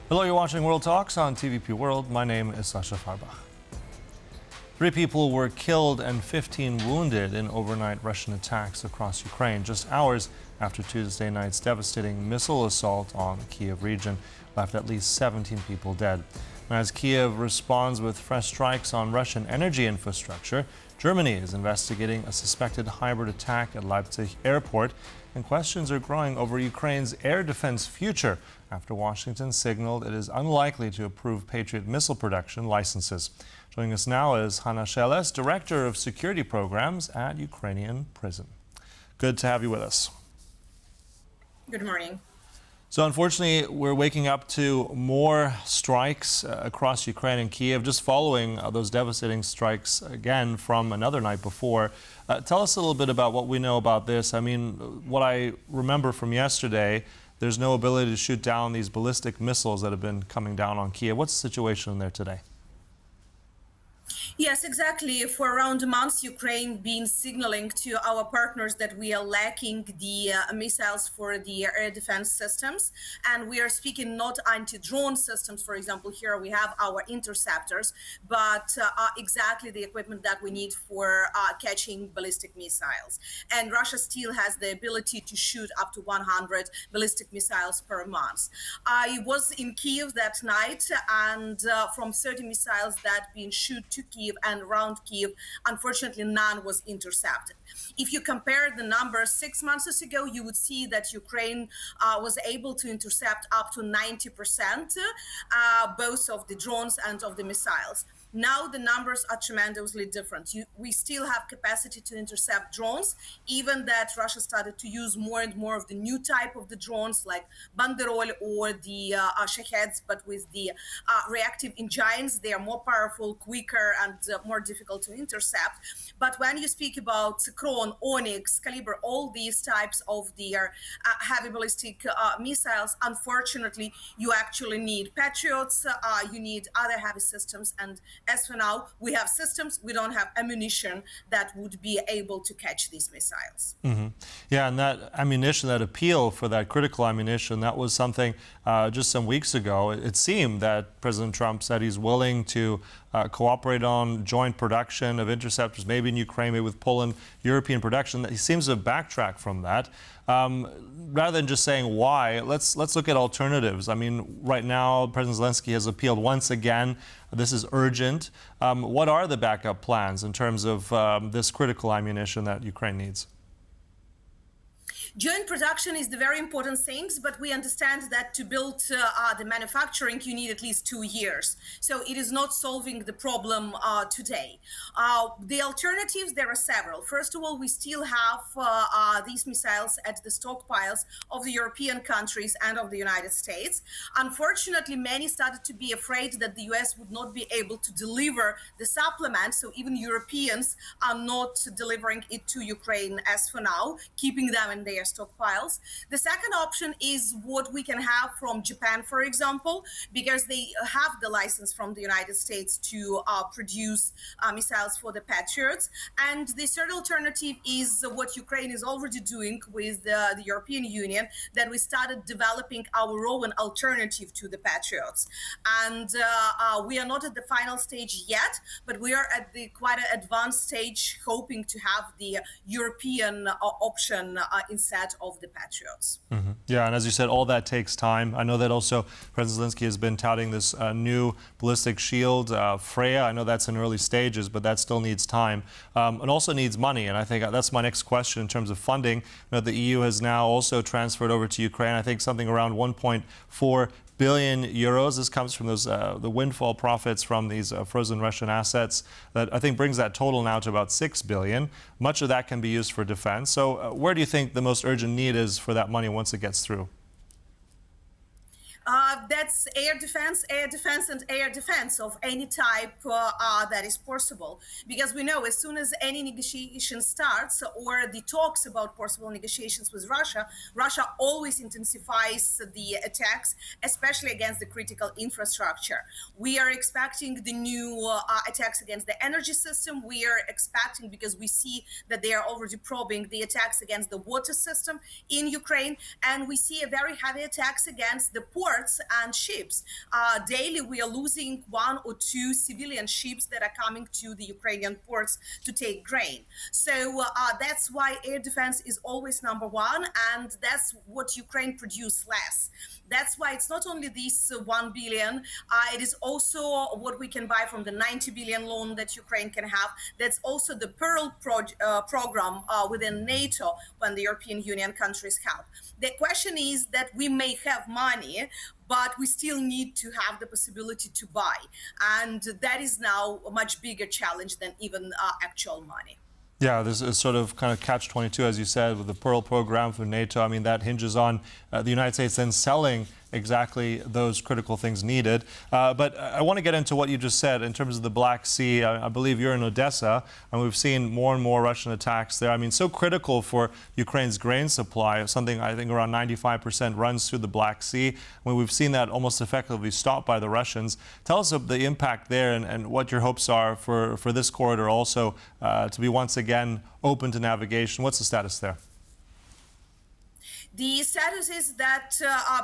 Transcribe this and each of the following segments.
Hello, you're watching World Talks on TVP World. My name is Sascha Fahrbach. 3 people were killed and 15 wounded in overnight Russian attacks across Ukraine, just hours after Tuesday night's devastating missile assault on the Kyiv region left at least 17 people dead. As Kyiv responds with fresh strikes on Russian energy infrastructure, Germany is investigating a suspected hybrid attack at Leipzig airport, and questions are growing over Ukraine's air defense future after Washington signaled it is unlikely to approve Patriot missile production licenses. Joining us now is Hanna Shelest, Director of Security Programs at Ukrainian Prism. Good to have you with us. Good morning. So unfortunately, we're waking up to more strikes across Ukraine and Kyiv, just following those devastating strikes again from another night before. Tell us a little bit about what we know about this. I mean, what I remember from yesterday, there's no ability to shoot down these ballistic missiles that have been coming down on Kyiv. What's the situation there today? Yes, exactly. For around a month, Ukraine been signaling to our partners that we are lacking the missiles for the air defense systems. And we are speaking not anti-drone systems, for example. Here we have our interceptors, but exactly the equipment that we need for catching ballistic missiles. And Russia still has the ability to shoot up to 100 ballistic missiles per month. I was in Kyiv that night, and from 30 missiles that been shot to Kyiv and around Kyiv, unfortunately, none was intercepted. If you compare the numbers 6 months ago, you would see that Ukraine was able to intercept up to 90%, both of the drones and of the missiles. Now the numbers are tremendously different. We still have capacity to intercept drones, even that Russia started to use more and more of the new type of the drones like Banderol or the Shaheds, but with the reactive engines. They are more powerful, quicker, and more difficult to intercept. But when you speak about Kron, Onyx, Caliber, all these types of the heavy ballistic missiles, unfortunately, you actually need Patriots, you need other heavy systems, and as for now, we have systems, we don't have ammunition that would be able to catch these missiles. Mm-hmm. Yeah, and that ammunition, that appeal for that critical ammunition, that was something just some weeks ago. It seemed that President Trump said he's willing to cooperate on joint production of interceptors, maybe in Ukraine, maybe with Poland, European production. He seems to backtrack from that. Rather than just saying why, let's look at alternatives. I mean, right now, President Zelensky has appealed once again. This is urgent. What are the backup plans in terms of this critical ammunition that Ukraine needs? Joint production is the very important thing, but we understand that to build the manufacturing, you need at least 2 years. So it is not solving the problem today. The alternatives, there are several. First of all, we still have these missiles at the stockpiles of the European countries and of the United States. Unfortunately, many started to be afraid that the US would not be able to deliver the supplement. So even Europeans are not delivering it to Ukraine as for now, keeping them in their stockpiles. The second option is what we can have from Japan, for example, because they have the license from the United States to produce missiles for the Patriots. And the third alternative is what Ukraine is already doing with the European Union, that we started developing our own alternative to the Patriots. And we are not at the final stage yet, but we are at the quite an advanced stage, hoping to have the European option instead of the Patriots. Mm-hmm. Yeah, and as you said, all that takes time. I know that also President Zelensky has been touting this new ballistic shield, Freya. I know that's in early stages, but that still needs time. It also needs money, and I think that's my next question in terms of funding. You know, the EU has now also transferred over to Ukraine, I think something around 1.4 billion euros. This comes from those the windfall profits from these frozen Russian assets that I think brings that total now to about 6 billion. Much of that can be used for defense. So where do you think the most urgent need is for that money once it gets through? That's air defense, and air defense of any type that is possible. Because we know as soon as any negotiation starts or the talks about possible negotiations with Russia, Russia always intensifies the attacks, especially against the critical infrastructure. We are expecting the new attacks against the energy system. We are expecting, because we see that they are already probing the attacks against the water system in Ukraine, and we see a very heavy attacks against the port ports and ships. Daily, we are losing 1 or 2 civilian ships that are coming to the Ukrainian ports to take grain. So that's why air defense is always number one, and that's what Ukraine produces less. That's why it's not only this 1 billion, it is also what we can buy from the 90 billion loan that Ukraine can have. That's also the Pearl program within NATO when the European Union countries help. The question is that we may have money, but we still need to have the possibility to buy. And that is now a much bigger challenge than even actual money. Yeah, this is sort of kind of catch-22, as you said, with the Pearl program for NATO. I mean, that hinges on the United States then selling exactly those critical things needed. But I want to get into what you just said in terms of the Black Sea. I believe you're in Odessa, and we've seen more and more Russian attacks there. I mean, so critical for Ukraine's grain supply, something I think around 95% runs through the Black Sea. I mean, we've seen that almost effectively stopped by the Russians. Tell us of the impact there and what your hopes are for this corridor also to be once again open to navigation. What's the status there? The status is that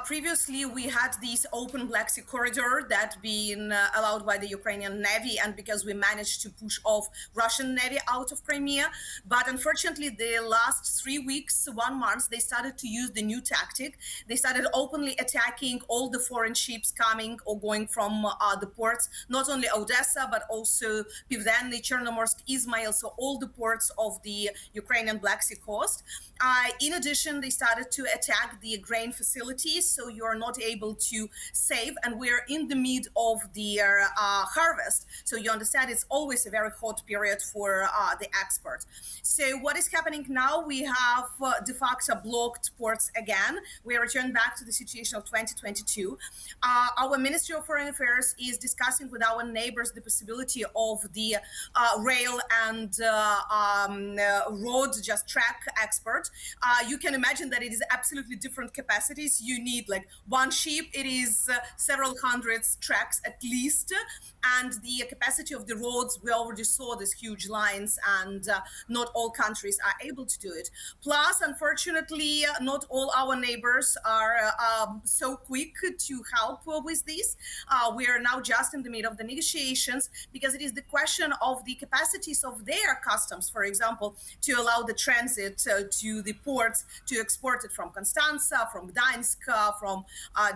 previously we had this open Black Sea corridor that been allowed by the Ukrainian Navy, and because we managed to push off Russian Navy out of Crimea. But unfortunately, the last 3 weeks, 1 month, they started to use the new tactic. They started openly attacking all the foreign ships coming or going from the ports, not only Odessa, but also Pivdenny, Chernomorsk, Izmail, so all the ports of the Ukrainian Black Sea coast. In addition, they started to attack the grain facilities, so you are not able to save, and we're in the mid of the harvest, so you understand it's always a very hot period for the export. So what is happening now? We have de facto blocked ports again. We return back to the situation of 2022. Our Ministry of Foreign Affairs is discussing with our neighbors the possibility of the rail and road, just track export. You can imagine that it is absolutely different capacities. You need like one ship, it is several hundreds tracks at least, and the capacity of the roads, we already saw these huge lines, and not all countries are able to do it. Plus, unfortunately, not all our neighbors are so quick to help with this. We are now just in the middle of the negotiations, because it is the question of the capacities of their customs, for example, to allow the transit to the ports, to export it from Constanza, from Gdańsk, from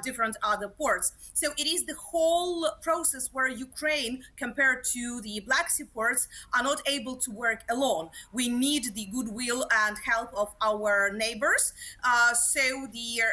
different other ports. So it is the whole process where Ukraine, compared to the Black Sea ports, are not able to work alone. We need the goodwill and help of our neighbors. So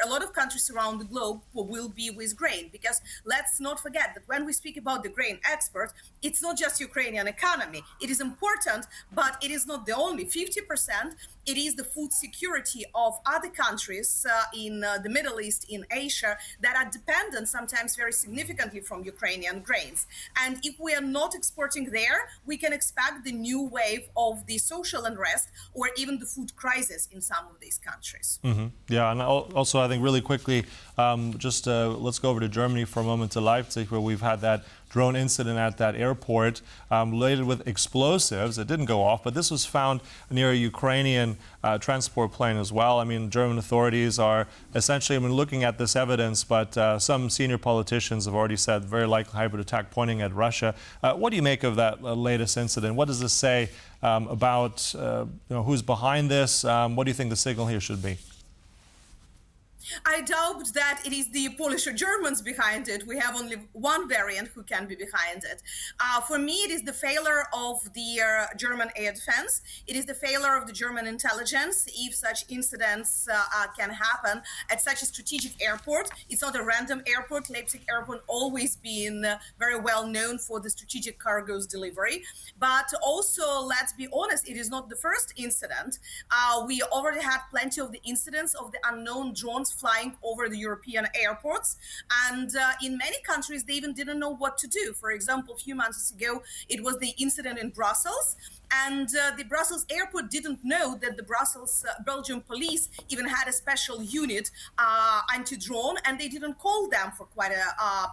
a lot of countries around the globe will be with grain, because let's not forget that when we speak about the grain export, it's not just Ukrainian economy. It is important, but it is not the only 50%. It is the food security of other countries in the Middle East, in Asia, that are dependent sometimes very significantly from Ukrainian grains. And if we are not exporting there, we can expect the new wave of the social unrest or even the food crisis in some of these countries. Mm-hmm. Yeah, and also I think really quickly, let's go over to Germany for a moment, to Leipzig, where we've had that drone incident at that airport related with explosives. It didn't go off, but this was found near a Ukrainian transport plane as well. I mean, German authorities are essentially, looking at this evidence, but some senior politicians have already said very likely hybrid attack pointing at Russia. What do you make of that latest incident? What does this say about who's behind this? What do you think the signal here should be? I doubt that it is the Polish or Germans behind it. We have only one variant who can be behind it. For me, it is the failure of the German air defense. It is the failure of the German intelligence. If such incidents can happen at such a strategic airport, it's not a random airport. Leipzig airport always been very well known for the strategic cargoes delivery. But also, let's be honest, it is not the first incident. We already had plenty of the incidents of the unknown drones flying over the European airports. And in many countries, they even didn't know what to do. For example, a few months ago, it was the incident in Brussels. And the Brussels airport didn't know that the Brussels Belgian police even had a special unit, anti-drone, and they didn't call them for quite a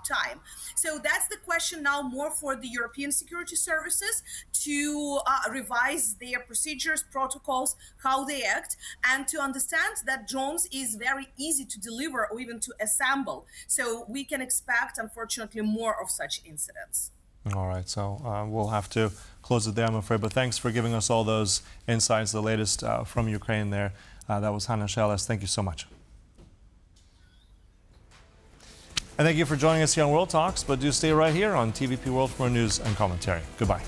time. So that's the question now more for the European security services to revise their procedures, protocols, how they act, and to understand that drones is very easy easy to deliver or even to assemble. So we can expect, unfortunately, more of such incidents. All right, so we'll have to close it there, I'm afraid. But thanks for giving us all those insights, the latest from Ukraine there. That was Hanna Shelest. Thank you so much. And thank you for joining us here on World Talks. But do stay right here on TVP World for news and commentary. Goodbye.